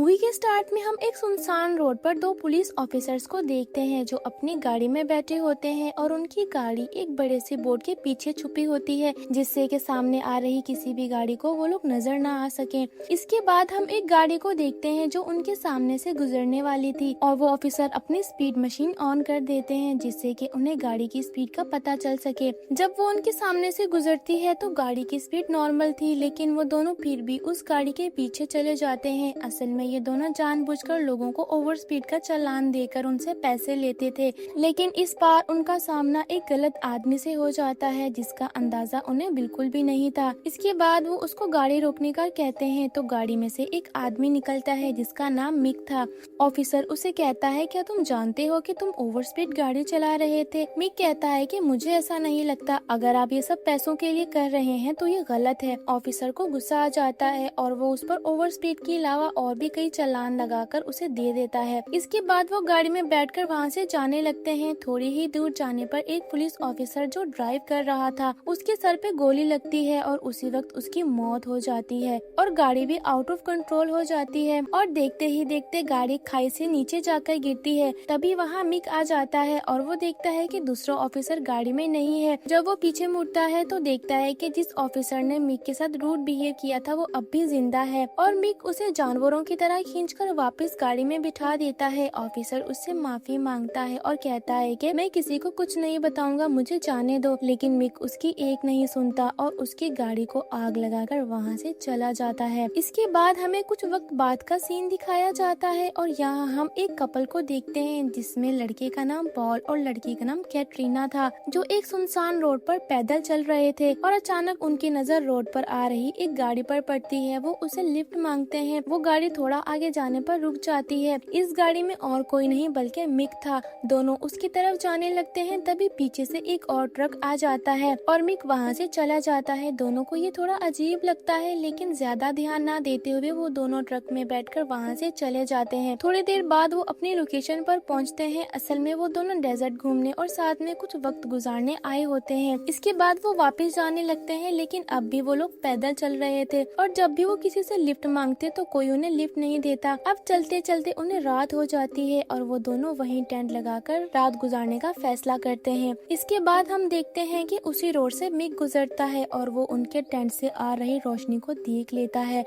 Movie के start में हम एक सुनसान रोड पर दो पुलिस ऑफिसर्स को देखते हैं जो अपनी गाड़ी में बैठे होते हैं और उनकी गाड़ी एक बड़े से बोर्ड के पीछे छुपी होती है जिससे कि सामने आ रही किसी भी गाड़ी को वो लोग नजर ना आ सके। इसके बाद हम एक गाड़ी को देखते हैं जो उनके सामने से गुजरने वाली थी और वो ऑफिसर अपनी स्पीड मशीन ऑन कर देते हैं जिससे कि उन्हें गाड़ी की स्पीड का पता चल सके। जब वो उनके सामने से गुजरती है तो गाड़ी की स्पीड नॉर्मल थी लेकिन वो दोनों फिर भी उस गाड़ी के पीछे चले जाते हैं। असल में ये दोनों जानबूझकर लोगों को ओवर स्पीड का चालान देकर उनसे पैसे लेते थे, लेकिन इस बार उनका सामना एक गलत आदमी से हो जाता है जिसका अंदाजा उन्हें बिल्कुल भी नहीं था। इसके बाद वो उसको गाड़ी रोकने का कहते हैं तो गाड़ी में से एक आदमी निकलता है जिसका नाम मिक था। ऑफिसर उसे कहता है क्या तुम जानते हो कि तुम ओवर स्पीड गाड़ी चला रहे थे? मिक कहता है कि मुझे ऐसा नहीं लगता, अगर आप ये सब पैसों के लिए कर रहे हैं तो ये गलत है। ऑफिसर को गुस्सा आ जाता है और वो उस पर ओवर स्पीड के अलावा और भी कई चालान लगाकर उसे दे देता है। इसके बाद वो गाड़ी में बैठकर वहाँ से जाने लगते हैं। थोड़ी ही दूर जाने पर एक पुलिस ऑफिसर जो ड्राइव कर रहा था उसके सर पे गोली लगती है और उसी वक्त उसकी मौत हो जाती है और गाड़ी भी आउट ऑफ कंट्रोल हो जाती है और देखते ही देखते गाड़ी खाई से नीचे जाकर गिरती है। तभी वहाँ मिक आ जाता है और वो देखता है कि दूसरा ऑफिसर गाड़ी में नहीं है। जब वो पीछे मुड़ता है तो देखता है कि जिस ऑफिसर ने मिक के साथ रूड बिहेव किया था वो अब भी जिंदा है और मिक उसे जानवरों की तरह खींचकर वापस गाड़ी में बिठा देता है। ऑफिसर उससे माफी मांगता है और कहता है कि मैं किसी को कुछ नहीं बताऊंगा, मुझे जाने दो, लेकिन मिक उसकी एक नहीं सुनता और उसकी गाड़ी को आग लगाकर वहाँ से चला जाता है। इसके बाद हमें कुछ वक्त बाद का सीन दिखाया जाता है और यहाँ हम एक कपल को देखते हैं जिसमें लड़के का नाम पॉल और लड़की का नाम कैटरीना था जो एक सुनसान रोड पर पैदल चल रहे थे और अचानक उनकी नजर रोड पर आ रही एक गाड़ी पर पड़ती है। वो उसे लिफ्ट मांगते हैं। वो गाड़ी थोड़ा आगे जाने पर रुक जाती है। इस गाड़ी में और कोई नहीं बल्कि मिक था। दोनों उसकी तरफ जाने लगते हैं तभी पीछे से एक और ट्रक आ जाता है और मिक वहाँ से चला जाता है। दोनों को ये थोड़ा अजीब लगता है लेकिन ज्यादा ध्यान ना देते हुए वो दोनों ट्रक में बैठकर वहाँ से चले जाते हैं। थोड़ी देर बाद वो अपनी लोकेशन पर पहुँचते हैं। असल में वो दोनों डेजर्ट घूमने और साथ में कुछ वक्त गुजारने आए होते हैं। इसके बाद वो वापस जाने लगते हैं लेकिन अब भी वो लोग पैदल चल रहे थे और जब भी वो किसी से लिफ्ट मांगते तो कोई उन्हें लिफ्ट नहीं देता। अब चलते चलते उन्हें रात हो जाती है और वो दोनों वहीं टेंट लगाकर रात गुजारने का फैसला करते हैं। इसके बाद हम देखते हैं कि उसी रोड से मिक गुजरता है और वो उनके टेंट से आ रही रोशनी को देख लेता है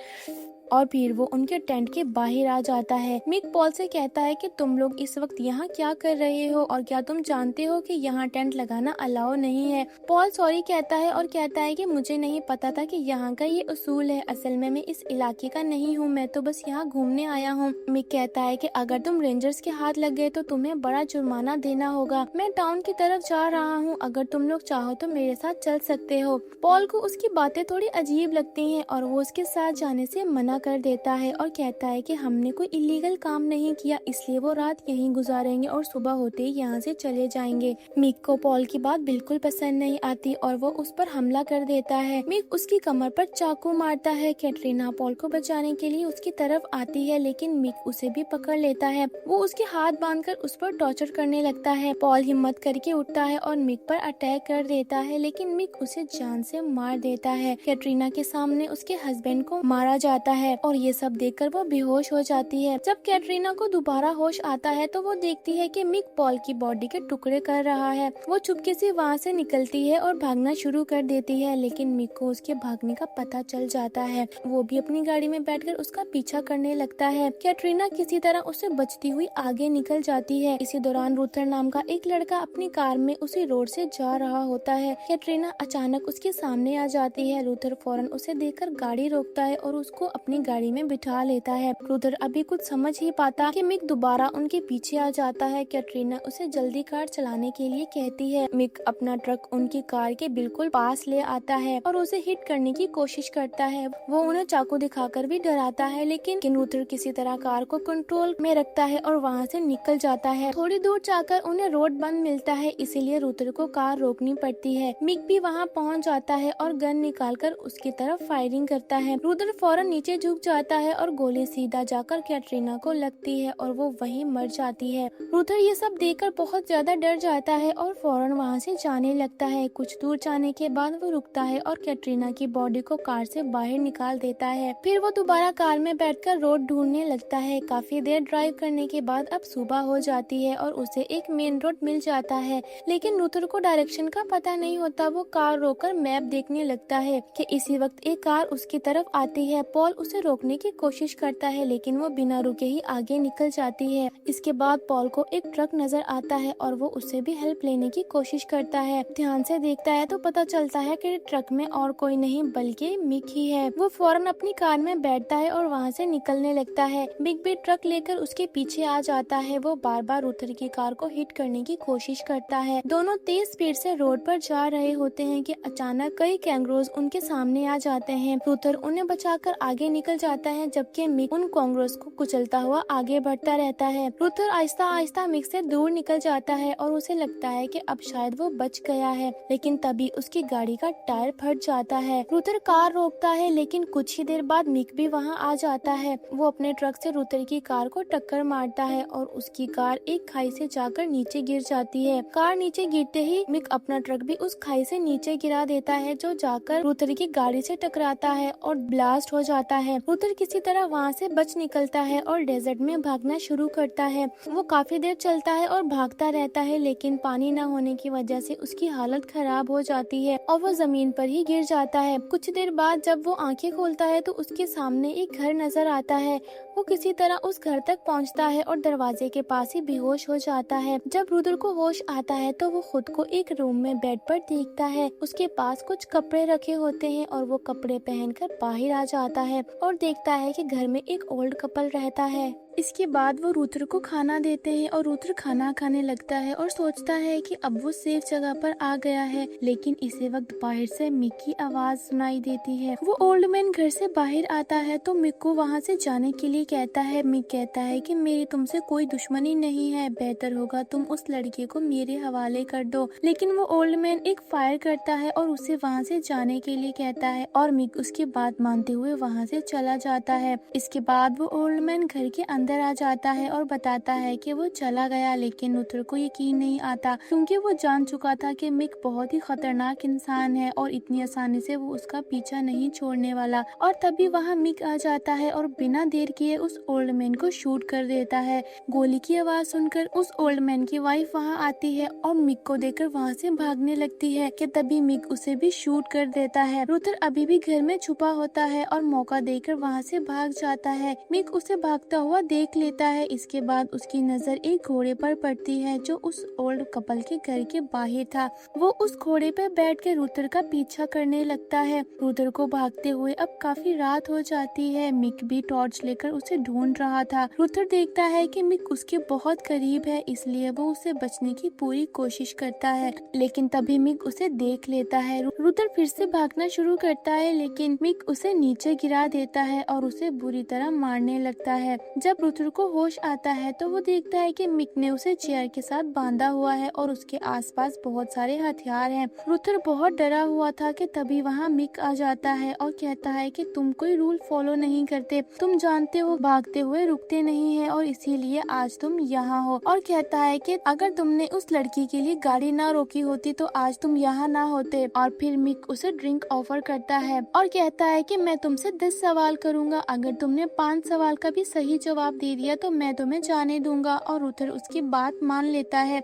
और फिर वो उनके टेंट के बाहर आ जाता है। मिक पॉल से कहता है कि तुम लोग इस वक्त यहाँ क्या कर रहे हो और क्या तुम जानते हो कि यहाँ टेंट लगाना अलाउ नहीं है? पॉल सॉरी कहता है और कहता है कि मुझे नहीं पता था कि यहाँ का ये उसूल है। असल में मैं इस इलाके का नहीं हूँ, मैं तो बस यहाँ घूमने आया हूँ। मिक कहता है कि अगर तुम रेंजर्स के हाथ लग गए तो तुम्हें बड़ा जुर्माना देना होगा। मैं टाउन की तरफ जा रहा हूँ, अगर तुम लोग चाहो तो मेरे साथ चल सकते हो। पॉल को उसकी बातें थोड़ी अजीब लगती है और वो उसके साथ जाने से मना कर देता है और कहता है कि हमने कोई इलीगल काम नहीं किया, इसलिए वो रात यहीं गुजारेंगे और सुबह होते ही यहाँ से चले जाएंगे। मिक को पॉल की बात बिल्कुल पसंद नहीं आती और वो उस पर हमला कर देता है। मिक उसकी कमर पर चाकू मारता है। कैटरीना पॉल को बचाने के लिए उसकी तरफ आती है लेकिन मिक उसे भी पकड़ लेता है। वो उसके हाथ बांधकर उस पर टॉर्चर करने लगता है। पॉल हिम्मत करके उठता है और मिक पर अटैक कर देता है लेकिन मिक उसे जान से मार देता है। कैटरीना के सामने उसके हस्बैंड को मारा जाता है और ये सब देखकर वो बेहोश हो जाती है। जब कैटरीना को दोबारा होश आता है तो वो देखती है कि मिक पॉल की बॉडी के टुकड़े कर रहा है। वो चुपके से वहाँ से निकलती है और भागना शुरू कर देती है लेकिन मिक को उसके भागने का पता चल जाता है। वो भी अपनी गाड़ी में बैठकर उसका पीछा करने लगता है। कैटरीना किसी तरह उसे बचती हुई आगे निकल जाती है। इसी दौरान रूथर नाम का एक लड़का अपनी कार में उसी रोड से जा रहा होता है। कैटरीना अचानक उसके सामने आ जाती है। रूथर फौरन उसे देखकर गाड़ी रोकता है और उसको अपनी गाड़ी में बिठा लेता है। रूथर अभी कुछ समझ ही पाता कि मिक दोबारा उनके पीछे आ जाता है। कैटरीना उसे जल्दी कार चलाने के लिए कहती है। मिक अपना ट्रक उनकी कार के बिल्कुल पास ले आता है और उसे हिट करने की कोशिश करता है। वो उन्हें चाकू दिखाकर भी डराता है लेकिन रूथर किसी तरह कार को कंट्रोल में रखता है और वहाँ से निकल जाता है। थोड़ी दूर जाकर उन्हें रोड बंद मिलता है, इसीलिए रूथर को कार रोकनी पड़ती है। मिक भी वहाँ पहुँच जाता है और गन निकालकर उसकी तरफ फायरिंग करता है। रूथर फौरन नीचे झुक जाता है और गोली सीधा जाकर कैटरीना को लगती है और वो वहीं मर जाती है। लूथर ये सब देखकर बहुत ज्यादा डर जाता है और फौरन वहाँ से जाने लगता है। कुछ दूर जाने के बाद वो रुकता है और कैटरीना की बॉडी को कार से बाहर निकाल देता है। फिर वो दोबारा कार में बैठकर रोड ढूंढने लगता है। काफी देर ड्राइव करने के बाद अब सुबह हो जाती है और उसे एक मेन रोड मिल जाता है, लेकिन लूथर को डायरेक्शन का पता नहीं होता। वो कार रोककर मैप देखने लगता है कि इसी वक्त एक कार उसकी तरफ आती है। पॉल उसे रोकने की कोशिश करता है लेकिन वो बिना रुके ही आगे निकल जाती है। इसके बाद पॉल को एक ट्रक नजर आता है और वो उससे भी हेल्प लेने की कोशिश करता है। ध्यान से देखता है तो पता चलता है कि ट्रक में और कोई नहीं बल्कि मिक ही है। वो फौरन अपनी कार में बैठता है और वहाँ से निकलने लगता है। मिक भी ट्रक लेकर उसके पीछे आ जाता है। वो बार बार लूथर की कार को हिट करने की कोशिश करता है। दोनों तेज स्पीड से रोड पर जा रहे होते हैं कि अचानक कई कैंगरोज उनके सामने आ जाते हैं। लूथर उन्हें बचाकर आगे निकल जाता है जबकि मिक उन कैंगरोज को कुचलता हुआ आगे बढ़ता रहता है। लूथर आहिस्ता आहिस्ता मिक से दूर निकल जाता है और उसे लगता है कि अब शायद वो बच गया है, लेकिन तभी उसकी गाड़ी का टायर फट जाता है। लूथर कार रोकता है लेकिन कुछ ही देर बाद मिक भी वहाँ आ जाता है। वो अपने ट्रक से लूथर की कार को टक्कर मारता है और उसकी कार एक खाई से जाकर नीचे गिर जाती है। कार नीचे गिरते ही मिक अपना ट्रक भी उस खाई से नीचे गिरा देता है जो जाकर लूथर की गाड़ी से टकराता है और ब्लास्ट हो जाता है। लूथर किसी तरह वहाँ से बच निकलता है और डेजर्ट में भागना शुरू करता है। वो काफी देर चलता है और भागता रहता है लेकिन पानी न होने की वजह से उसकी हालत खराब हो जाती है और वो जमीन पर ही गिर जाता है। कुछ देर बाद जब वो आंखें खोलता है तो उसके सामने एक घर नजर आता है। वो किसी तरह उस घर तक पहुंचता है और दरवाजे के पास ही बेहोश हो जाता है। जब लूथर को होश आता है तो वो खुद को एक रूम में बेड पर देखता है। उसके पास कुछ कपड़े रखे होते हैं और वो कपड़े पहनकर बाहर आ जाता है और देखता है कि घर में एक ओल्ड कपल रहता है। इसके बाद वो लूथर को खाना देते हैं और लूथर खाना खाने लगता है और सोचता है कि अब वो सेफ जगह पर आ गया है, लेकिन इसी वक्त बाहर से मिक की आवाज सुनाई देती है। वो ओल्ड मैन घर से बाहर आता है तो मिक को वहाँ से जाने के लिए कहता है। मिक कहता है कि मेरी तुमसे कोई दुश्मनी नहीं है, बेहतर होगा तुम उस लड़के को मेरे हवाले कर दो। लेकिन वो ओल्ड मैन एक फायर करता है और उसे वहाँ से जाने के लिए कहता है और मिक उसकी बात मानते हुए वहाँ से चला जाता है। इसके बाद वो ओल्ड मैन घर के अंदर आ जाता है और बताता है कि वो चला गया, लेकिन लूथर को यकीन नहीं आता क्योंकि वो जान चुका था कि मिक बहुत ही खतरनाक इंसान है और इतनी आसानी से वो उसका पीछा नहीं छोड़ने वाला। और तभी वहाँ मिक आ जाता है और बिना देर किए उस ओल्ड मैन को शूट कर देता है। गोली की आवाज सुनकर उस ओल्ड मैन की वाइफ वहाँ आती है और मिक को देखकर वहाँ से भागने लगती है कि तभी मिक उसे भी शूट कर देता है। लूथर अभी भी घर में छुपा होता है और मौका देकर वहाँ से भाग जाता है। मिक उसे भागता हुआ देख लेता है। इसके बाद उसकी नजर एक घोड़े पर पड़ती है जो उस ओल्ड कपल के घर के बाहर था। वो उस घोड़े पर बैठ के लूथर का पीछा करने लगता है। लूथर को भागते हुए अब काफी रात हो जाती है। मिक भी टॉर्च लेकर उसे ढूंढ रहा था। लूथर देखता है कि मिक उसके बहुत करीब है, इसलिए वो उसे बचने की पूरी कोशिश करता है, लेकिन तभी मिक उसे देख लेता है। लूथर फिर से भागना शुरू करता है लेकिन मिक उसे नीचे गिरा देता है और उसे बुरी तरह मारने लगता है। जब लूथर को होश आता है तो वो देखता है कि मिक ने उसे चेयर के साथ बांधा हुआ है और उसके आसपास बहुत सारे हथियार हैं। लूथर बहुत डरा हुआ था कि तभी वहाँ मिक आ जाता है और कहता है कि तुम कोई रूल फॉलो नहीं करते, तुम जानते हो भागते हुए रुकते नहीं है और इसीलिए आज तुम यहाँ हो। और कहता है कि अगर तुमने उस लड़की के लिए गाड़ी ना रोकी होती तो आज तुम यहाँ ना होते। और फिर मिक उसे ड्रिंक ऑफर करता है और कहता है कि मैं तुमसे 10 सवाल करूंगा, अगर तुमने 5 सवाल का भी सही जवाब दे दिया तो मैं तुम्हें जाने दूंगा। और लूथर उसकी बात मान लेता है,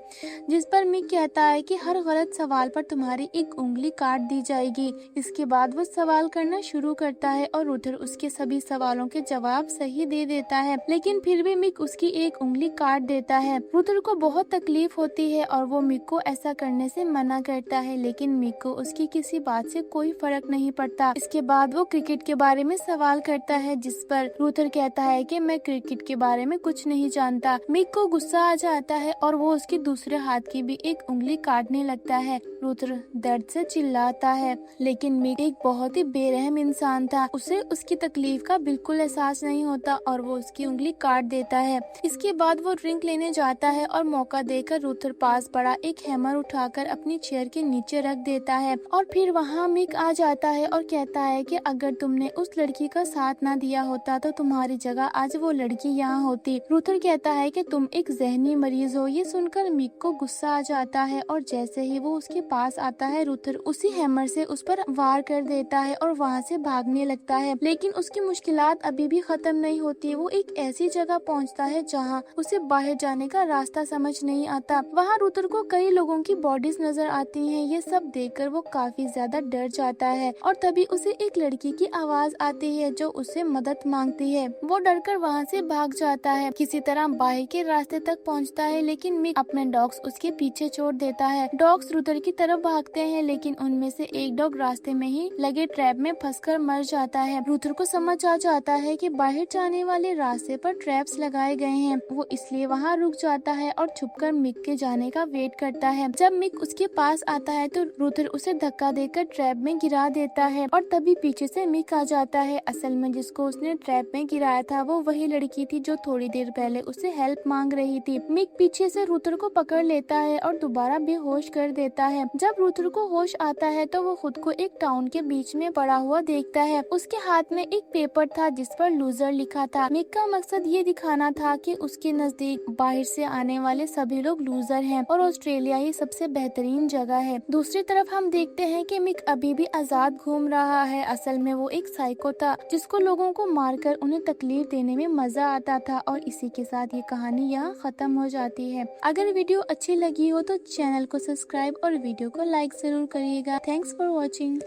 जिस पर मिक कहता है कि हर गलत सवाल पर तुम्हारी एक उंगली काट दी जाएगी। इसके बाद वो सवाल करना शुरू करता है और लूथर उसके सभी सवालों के जवाब सही दे देता है, लेकिन फिर भी मिक उसकी एक उंगली काट देता है। लूथर को बहुत तकलीफ होती है और वो मिक को ऐसा करने से मना करता है, लेकिन मिक को उसकी किसी बात से कोई फर्क नहीं पड़ता। इसके बाद वो क्रिकेट के बारे में सवाल करता है, जिस पर लूथर कहता है कि मैं क्रिकेट मिक के बारे में कुछ नहीं जानता। मिक को गुस्सा आ जाता है और वो उसके दूसरे हाथ की भी एक उंगली काटने लगता है। रुद्र दर्द से चिल्लाता है, लेकिन मिक एक बहुत ही बेरहम इंसान था। उसे उसकी तकलीफ का बिल्कुल एहसास नहीं होता और वो उसकी उंगली काट देता है। इसके बाद वो ड्रिंक लेने जाता है और मौका देकर रुद्र पास पड़ा एक हैमर उठाकर अपनी चेयर के नीचे रख देता है। और फिर वहाँ मिक आ जाता है और कहता है कि अगर तुमने उस लड़की का साथ ना दिया होता तो तुम्हारी जगह आज वो लड़की यहाँ होती। रुद्र कहता है कि तुम एक जहनी मरीज हो। ये सुनकर मिक को गुस्सा आ जाता है और जैसे ही वो उसके पास आता है रुद्र उसी हैमर से उस पर वार कर देता है और वहाँ से भागने लगता है। लेकिन उसकी मुश्किलात अभी भी खत्म नहीं होती। वो एक ऐसी जगह पहुँचता है जहाँ उसे बाहर जाने का रास्ता समझ नहीं आता। वहाँ रुद्र को कई लोगों की बॉडीज नजर आती हैं। ये सब देखकर वो काफी ज्यादा डर जाता है और तभी उसे एक लड़की की आवाज आती है जो उससे मदद मांगती है। वो डरकर वहाँ से भाग जाता है, किसी तरह बाहर के रास्ते तक पहुँचता है, लेकिन मिक अपने डॉग्स उसके पीछे छोड़ देता है। डॉग्स रुद्र की तरफ भागते हैं, लेकिन उनमें से एक डॉग रास्ते में ही लगे ट्रैप में फंसकर मर जाता है। रुद्र को समझ आ जाता है कि बाहर जाने वाले रास्ते पर ट्रैप्स लगाए गए हैं। वो इसलिए वहाँ रुक जाता है और छुपकर मिक के जाने का वेट करता है। जब मिक उसके पास आता है तो रुद्र उसे धक्का देकर ट्रैप में गिरा देता है और तभी पीछे से मिक आ जाता है। असल में जिसको उसने ट्रैप में गिराया था वो वही लड़की थी जो थोड़ी देर पहले उससे हेल्प मांग रही थी। मिक पीछे से रुद्र को पकड़ लेता है और दोबारा बेहोश कर देता है। जब रुद्र को होश आता है तो वो खुद को एक टाउन के बीच में पड़ा हुआ देखता है। उसके हाथ में एक पेपर था जिस पर लूजर लिखा था। मिक का मकसद ये दिखाना था कि उसके नजदीक बाहर से आने वाले सभी लोग लूजर हैं और ऑस्ट्रेलिया ही सबसे बेहतरीन जगह है। दूसरी तरफ हम देखते हैं कि मिक अभी भी आजाद घूम रहा है। असल में वो एक साइको था जिसको लोगों को मारकर उन्हें तकलीफ देने में मजा आता था। और इसी के साथ ये कहानी यहाँ खत्म हो जाती है। अगर वीडियो अच्छी लगी हो तो चैनल को सब्सक्राइब और वीडियो को लाइक जरूर करिएगा। Thanks for watching.